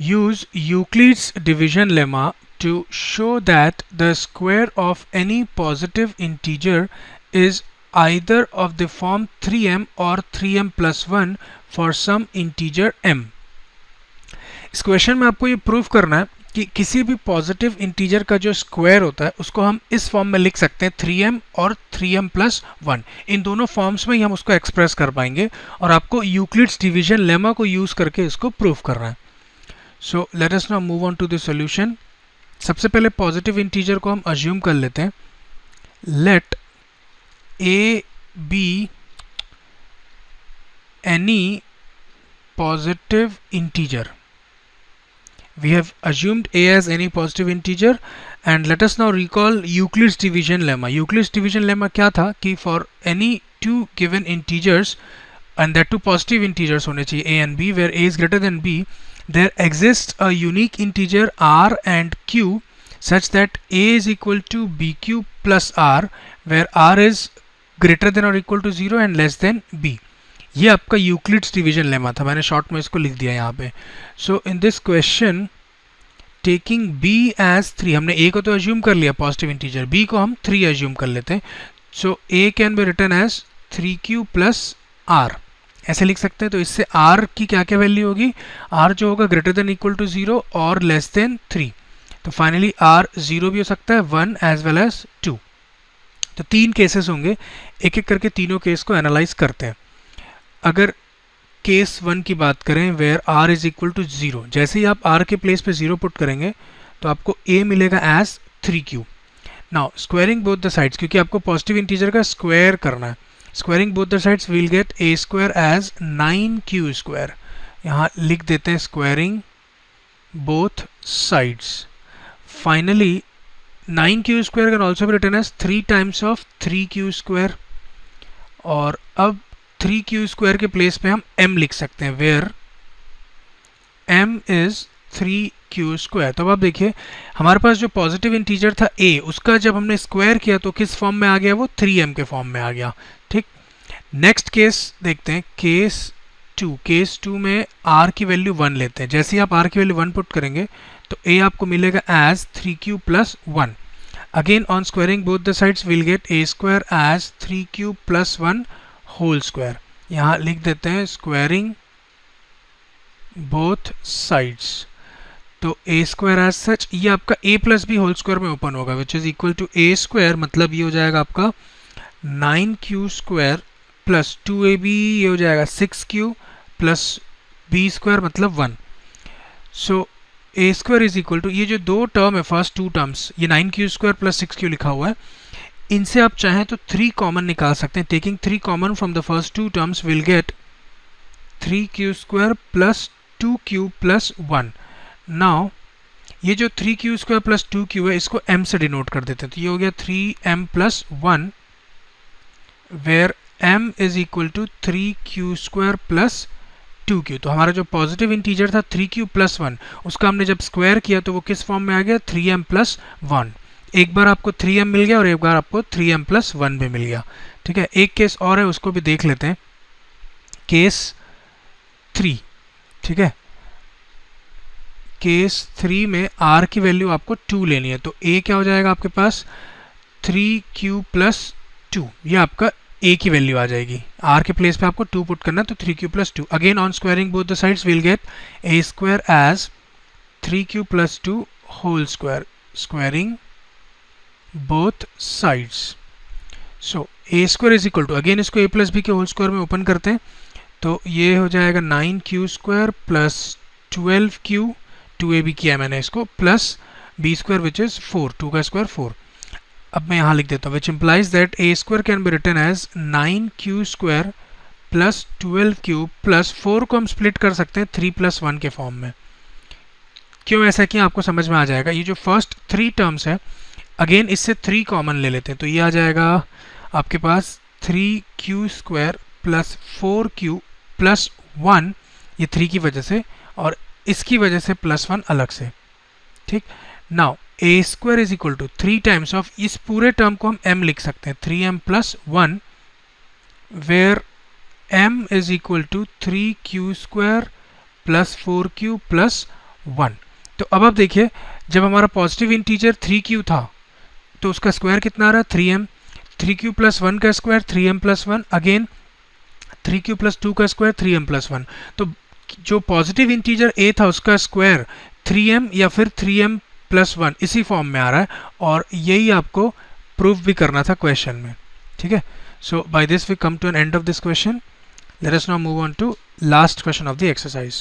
use Euclid's division lemma to show that the square of any positive integer is either of the form 3m or 3m plus 1 for some integer m. इस question में आपको ये proof करना है कि किसी भी positive integer का जो स्क्वायर होता है उसको हम इस फॉर्म में लिख सकते हैं 3m और 3m प्लस 1. इन दोनों फॉर्म्स में ही हम उसको एक्सप्रेस कर पाएंगे और आपको यूक्लिड्स डिवीजन लेमा को यूज करके इसको प्रूफ करना है. So let us now move on to the solution. सबसे पहले पॉजिटिव इंटीजर को हम अज्यूम कर लेते हैं. Let a be any positive integer. We have assumed a as any positive integer and let us now recall Euclid's division lemma. Euclid's division lemma क्या था कि for any two given integers and that two positive integers होने चाहिए a and b where a is greater than b, there exists a unique integer r and q such that a is equal to bq plus r where r is greater than or equal to 0 and less than b. ये आपका Euclid's division lemma था. मैंने short में इसको लिख दिया यहाँ पे. So in this question taking b as 3, हमने a को तो अज्यूम कर लिया पॉजिटिव इंटीजर, b को हम 3 अज्यूम कर लेते हैं. So a can be written as 3q plus r, ऐसे लिख सकते हैं. तो इससे r की क्या क्या वैल्यू होगी, r जो होगा ग्रेटर देन इक्वल टू 0 और लेस देन 3. तो फाइनली r 0 भी हो सकता है, 1 एज वेल एज 2. तो 3 केसेस होंगे, एक एक करके तीनों केस को एनालाइज करते हैं. अगर केस 1 की बात करें where r is equal to 0, जैसे ही आप r के प्लेस पे 0 पुट करेंगे तो आपको a मिलेगा as 3q. Now squaring both the sides, क्योंकि आपको पॉजिटिव इंटीजर का स्क्वायर करना है, squaring both the sides will get a square as 9q square. यहाँ लिख देते हैं squaring both sides. Finally 9q square can also be written as 3 times of 3q square. और अब 3q स्क्वायर के प्लेस पे हम m लिख सकते हैं where m is 3q square. तो अब आप देखिए हमारे पास जो पॉजिटिव इंटीजर था a, उसका जब हमने स्क्वायर किया तो किस फॉर्म में आ गया, वो 3m के फॉर्म में आ गया. ठीक, नेक्स्ट केस देखते हैं, केस 2. केस 2 में r की वैल्यू 1 लेते हैं. जैसे ही आप r की वैल्यू 1 पुट करेंगे तो a आपको मिलेगा as 3q plus 1. Again on squaring both the sides will get a square as 3q plus 1 whole square. यहाँ लिख देते हैं स्क्वायरिंग बोथ साइड्स. तो a स्क्वायर एज सच, ये आपका a plus b whole square में ओपन होगा which is equal to a square, मतलब ये हो जाएगा आपका 9q स्क्वायर प्लस 2ab, ये हो जाएगा 6q प्लस b स्क्वायर मतलब 1. So a square is equal to, ये जो दो टर्म है फर्स्ट टू टर्म्स, ये 9q स्क्वायर प्लस 6q लिखा हुआ है, इनसे आप चाहें तो 3 कॉमन निकाल सकते हैं. Taking 3 common from the first two terms will get 3q square plus 2q plus 1. Now ये जो 3q स्क्वायर प्लस 2q है इसको m से डिनोट कर देते हैं. तो ये हो गया 3m plus 1 where m is equal to 3q square plus 2q. तो हमारा जो पॉजिटिव इंटीजर था 3q प्लस 1, उसका हमने जब स्क्वायर किया तो वो किस फॉर्म में आ गया, 3m प्लस 1. एक बार आपको 3m मिल गया और एक बार आपको 3m प्लस 1 भी मिल गया. ठीक है, एक केस और है उसको भी देख लेते हैं, केस 3. ठीक है, केस 3 में r की वैल्यू आपको 2 लेनी है. तो a क्या हो जाएगा आपके पास, 3q प्लस 2, ये आपका a की वैल्यू आ जाएगी. r के प्लेस पे आपको 2 पुट करना है तो 3q plus 2. Again on squaring both the sides will get a square as 3q plus 2 whole square. Squaring both sides. So a square is equal to, again इसको a plus b के whole square में open करते हैं तो ये हो जाएगा 9q square plus 12q, 2ab किया मैंने इसको, plus b square which is 4, 2 का स्क्वायर 4. अब मैं यहाँ लिख देता हूँ which implies that a square can be written as 9q square plus 12q plus 4 को हम स्प्लिट कर सकते हैं 3 प्लस 1 के फॉर्म में. क्यों ऐसा किया आपको समझ में आ जाएगा. ये जो फर्स्ट 3 टर्म्स है अगेन इससे 3 कॉमन ले लेते हैं तो ये आ जाएगा आपके पास 3q square plus 4q plus 1, ये 3 की वजह से और इसकी वजह से प्लस 1 अलग से. ठीक, now a square is equal to 3 times of, इस पूरे टर्म को हम m लिख सकते हैं 3m plus 1 where m is equal to 3q square plus 4q plus 1। तो अब आप देखिए, जब हमारा पॉजिटिव इंटीजर 3q था तो उसका स्क्वायर कितना आ रहा है 3m, 3q प्लस 1 का square 3m plus 1, again 3q plus 2 का स्क्वायर 3m प्लस 1। तो जो पॉजिटिव इंटीजर a था उसका स्क्वायर 3m या फिर 3m प्लस 1 इसी फॉर्म में आ रहा है, और यही आपको प्रूव भी करना था क्वेश्चन में, ठीक है। So by this we come to an end of this question. Let us now move on to last question of the exercise.